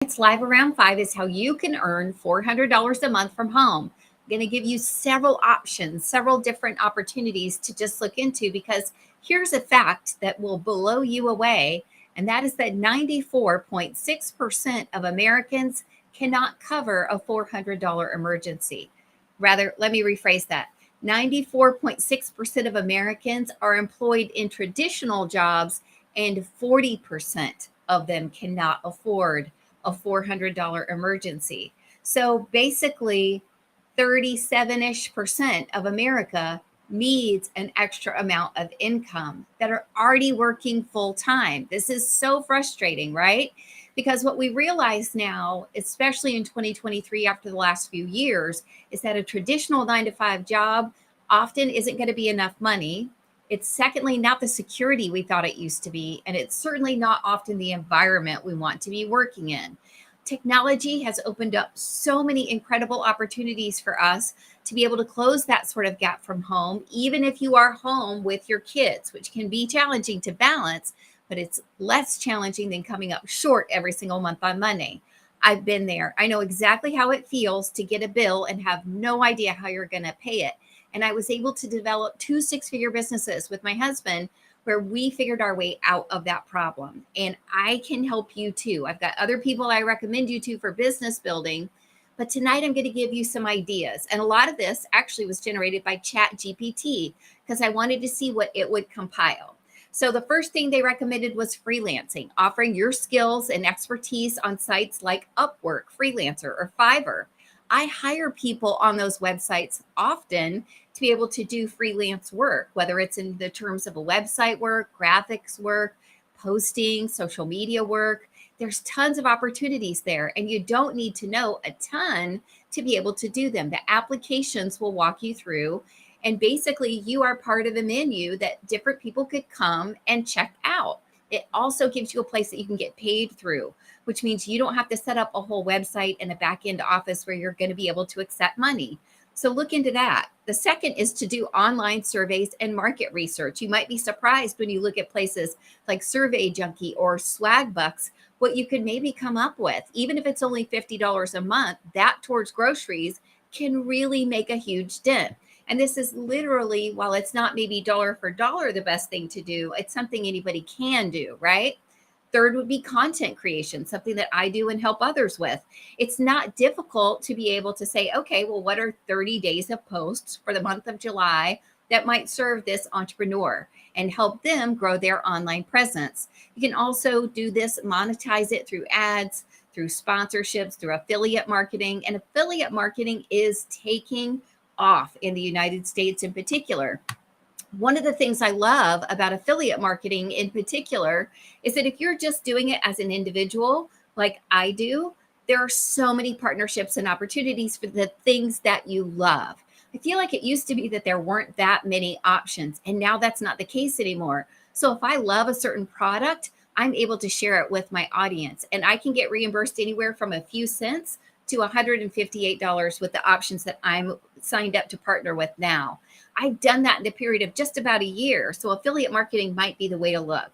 It's live around 5 is how you can earn $400 a month from home. I'm going to give you several options, several different opportunities to just look into because here's a fact that will blow you away, and that is that 94.6% of Americans cannot cover a $400 emergency. Rather, let me rephrase that. 94.6% of Americans are employed in traditional jobs, and 40% of them cannot afford a $400 emergency. So basically, 37-ish% of America needs an extra amount of income that are already working full time. This is so frustrating, right? Because what we realize now, especially in 2023 after the last few years, is that a traditional 9 to 5 job often isn't going to be enough money. It's secondly not the security we thought it used to be, and it's certainly not often the environment we want to be working in. Technology has opened up so many incredible opportunities for us to be able to close that sort of gap from home, even if you are home with your kids, which can be challenging to balance, but it's less challenging than coming up short every single month on money. I've been there. I know exactly how it feels to get a bill and have no idea how you're going to pay it. And I was able to develop 2 6-figure businesses with my husband where we figured our way out of that problem. And I can help you too. I've got other people I recommend you to for business building. But tonight I'm going to give you some ideas. And a lot of this actually was generated by Chat GPT because I wanted to see what it would compile. So the first thing they recommended was freelancing, offering your skills and expertise on sites like Upwork, Freelancer, or Fiverr. I hire people on those websites often to be able to do freelance work, whether it's in the terms of a website work, graphics work, posting, social media work. There's tons of opportunities there, and you don't need to know a ton to be able to do them. The applications will walk you through, and basically, you are part of a menu that different people could come and check out. It also gives you a place that you can get paid through, which means you don't have to set up a whole website and a back end office where you're going to be able to accept money. So look into that. The second is to do online surveys and market research. You might be surprised when you look at places like Survey Junkie or Swagbucks, what you could maybe come up with. Even if it's only $50 a month, that towards groceries can really make a huge dent. And this is literally, while it's not maybe dollar for dollar the best thing to do, it's something anybody can do, right? Third would be content creation, something that I do and help others with. It's not difficult to be able to say, okay, well, what are 30 days of posts for the month of July that might serve this entrepreneur and help them grow their online presence? You can also do this, monetize it through ads, through sponsorships, through affiliate marketing. And affiliate marketing is taking off in the United States in particular. One of the things I love about affiliate marketing in particular is that if you're just doing it as an individual, like I do, there are so many partnerships and opportunities for the things that you love. I feel like it used to be that there weren't that many options, and now that's not the case anymore. So if I love a certain product, I'm able to share it with my audience, and I can get reimbursed anywhere from a few cents to $158 with the options that I'm signed up to partner with now. I've done that in a period of just about a year. So affiliate marketing might be the way to look.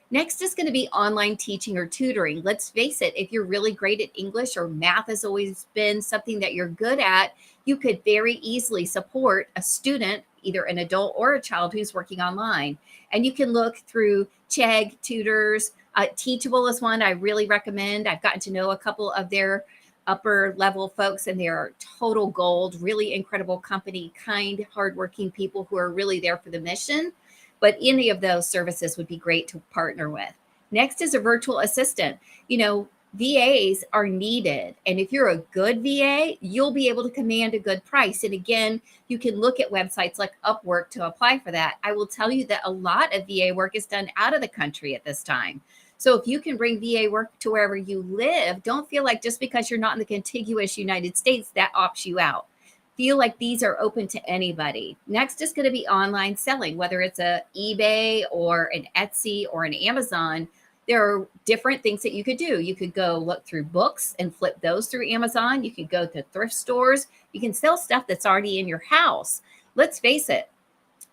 Next is going to be online teaching or tutoring. Let's face it, if you're really great at English or math has always been something that you're good at, you could very easily support a student, either an adult or a child who's working online. And you can look through Chegg Tutors. Teachable is one I really recommend. I've gotten to know a couple of their upper level folks, and they're total gold, really incredible company, kind, hardworking people who are really there for the mission. But any of those services would be great to partner with. Next is a virtual assistant. VAs are needed. And if you're a good VA, you'll be able to command a good price. And again, you can look at websites like Upwork to apply for that. I will tell you that a lot of VA work is done out of the country at this time. So if you can bring VA work to wherever you live, don't feel like just because you're not in the contiguous United States, that opts you out. Feel like these are open to anybody. Next is going to be online selling, whether it's a eBay or an Etsy or an Amazon. There are different things that you could do. You could go look through books and flip those through Amazon. You could go to thrift stores. You can sell stuff that's already in your house. Let's face it,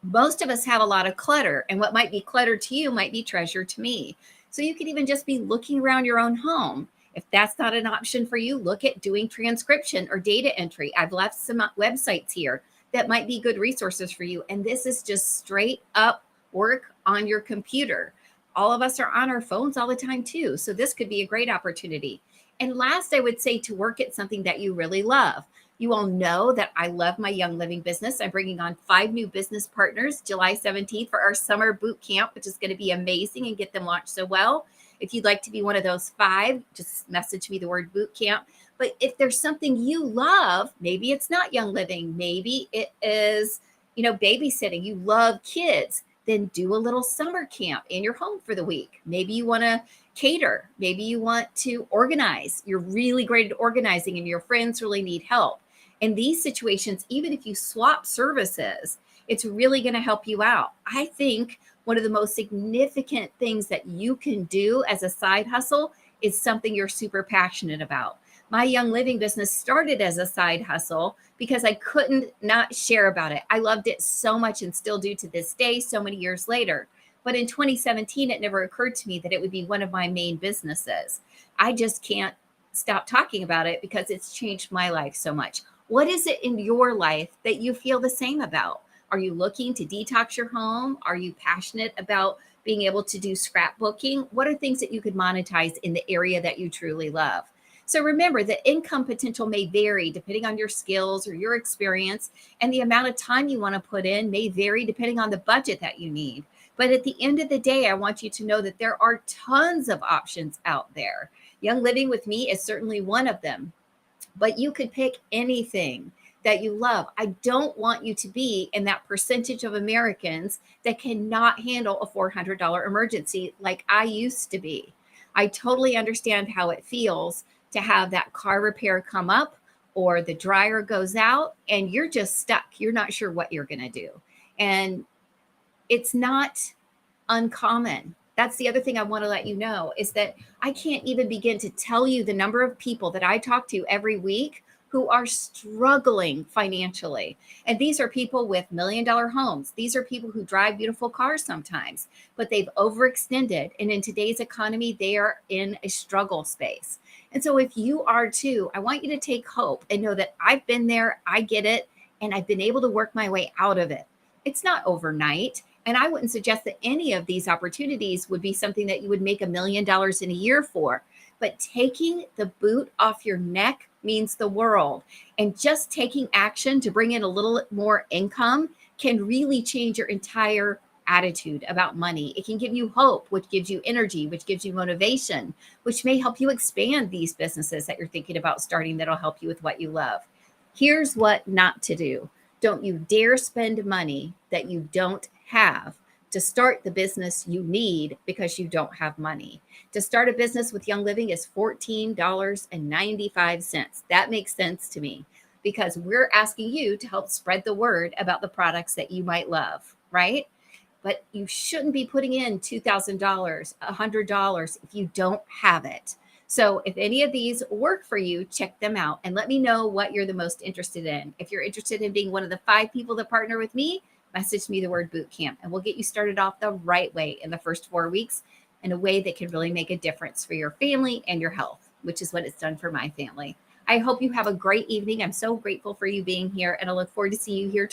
most of us have a lot of clutter, and what might be clutter to you might be treasure to me. So you could even just be looking around your own home If that's not an option for you, look at doing transcription or data entry. I've left some websites here that might be good resources for you. And this is just straight up work on your computer. All of us are on our phones all the time too. So this could be a great opportunity. And last, I would say to work at something that you really love. You all know that I love my Young Living business. I'm bringing on 5 new business partners July 17th for our summer boot camp, which is going to be amazing and get them launched so well. If you'd like to be one of those 5, just message me the word boot camp. But if there's something you love, maybe it's not Young Living, maybe it is, babysitting. You love kids, then do a little summer camp in your home for the week. Maybe you want to cater. Maybe you want to organize. You're really great at organizing and your friends really need help. In these situations, even if you swap services, it's really going to help you out. I think one of the most significant things that you can do as a side hustle is something you're super passionate about. My Young Living business started as a side hustle because I couldn't not share about it. I loved it so much and still do to this day, so many years later. But in 2017, it never occurred to me that it would be one of my main businesses. I just can't stop talking about it because it's changed my life so much. What is it in your life that you feel the same about? Are you looking to detox your home? Are you passionate about being able to do scrapbooking? What are things that you could monetize in the area that you truly love? So remember, the income potential may vary depending on your skills or your experience, and the amount of time you want to put in may vary depending on the budget that you need. But at the end of the day, I want you to know that there are tons of options out there. Young Living with me is certainly one of them, but you could pick anything that you love. I don't want you to be in that percentage of Americans that cannot handle a $400 emergency like I used to be. I totally understand how it feels to have that car repair come up or the dryer goes out and you're just stuck. You're not sure what you're going to do. And it's not uncommon. That's the other thing I want to let you know is that I can't even begin to tell you the number of people that I talk to every week who are struggling financially. And these are people with $1 million homes. These are people who drive beautiful cars sometimes, but they've overextended. And in today's economy, they are in a struggle space. And so if you are too, I want you to take hope and know that I've been there, I get it, and I've been able to work my way out of it. It's not overnight. And I wouldn't suggest that any of these opportunities would be something that you would make $1 million in a year for. But taking the boot off your neck means the world. And just taking action to bring in a little more income can really change your entire attitude about money. It can give you hope, which gives you energy, which gives you motivation, which may help you expand these businesses that you're thinking about starting that'll help you with what you love. Here's what not to do. Don't you dare spend money that you don't have to start the business you need because you don't have money. To start a business with Young Living is $14.95. That makes sense to me because we're asking you to help spread the word about the products that you might love, right? But you shouldn't be putting in $2,000, $100 if you don't have it. So if any of these work for you, check them out and let me know what you're the most interested in. If you're interested in being one of the 5 people that partner with me, message me the word boot camp and we'll get you started off the right way in the first 4 weeks in a way that can really make a difference for your family and your health, which is what it's done for my family. I hope you have a great evening. I'm so grateful for you being here and I look forward to seeing you here tomorrow.